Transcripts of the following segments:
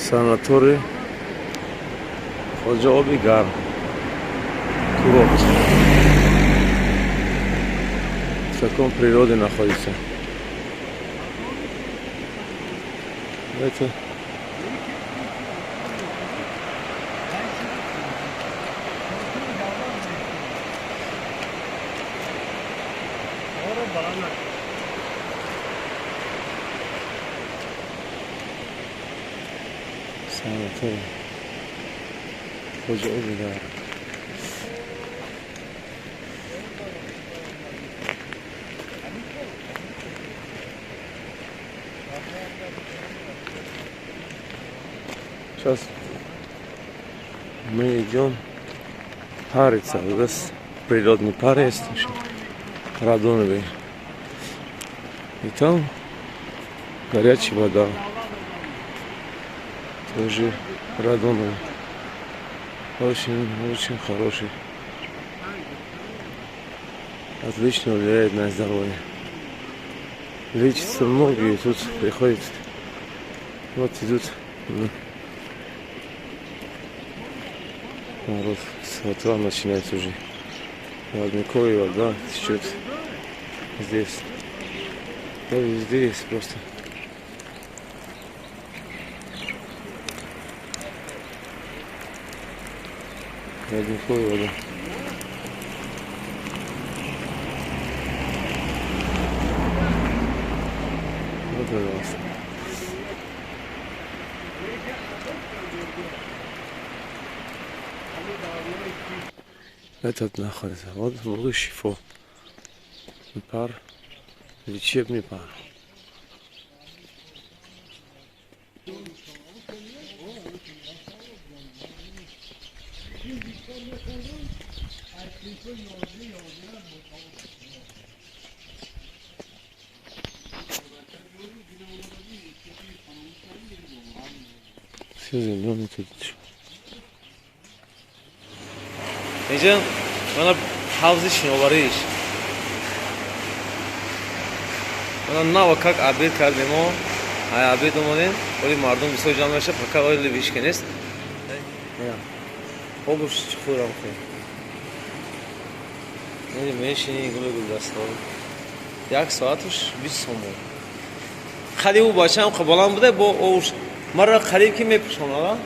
санаторий хоҷа оби гарм курорт. Таком природы находится. Это санаторий хоҷа оби гарм. Сейчас мы идем париться. У нас природный пар есть, радоновый. И там горячая вода. Тоже радоновый. Очень хороший. Отлично влияет на здоровье. Лечится многие тут приходят. Вот идут. Народ с утра начинается уже. Родниковая вода течет здесь. Да, везде есть просто. Родниковая вода. Вот, пожалуйста. Этот находится. Вот будущий фо. Пар. Лечебный пар. Все зеленый тут. اینجا من حوض شنوبریش من نه وقت عبید کردیم و های عبید اومدیم ولی مردم بسیار جمع میشه فقط آیل ویشکی نیست خوبش چخورم خیلی اینجا میشینی گل دستا یک ساعتش 20 سوم خیلی او بچه‌ام قبالم بوده با اوش مرا قریب کی میپسونه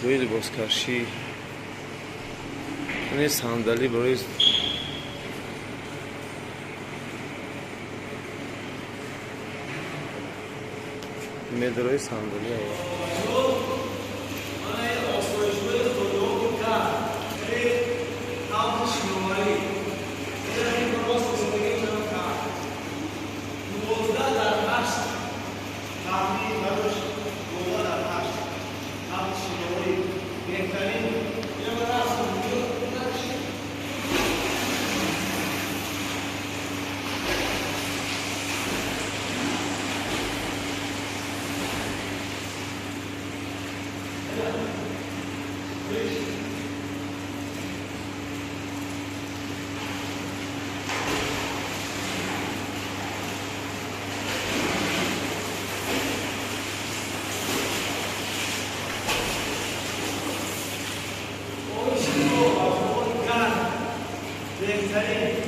روی لباسکشی این صندلی برای مدرای صندلی بهترین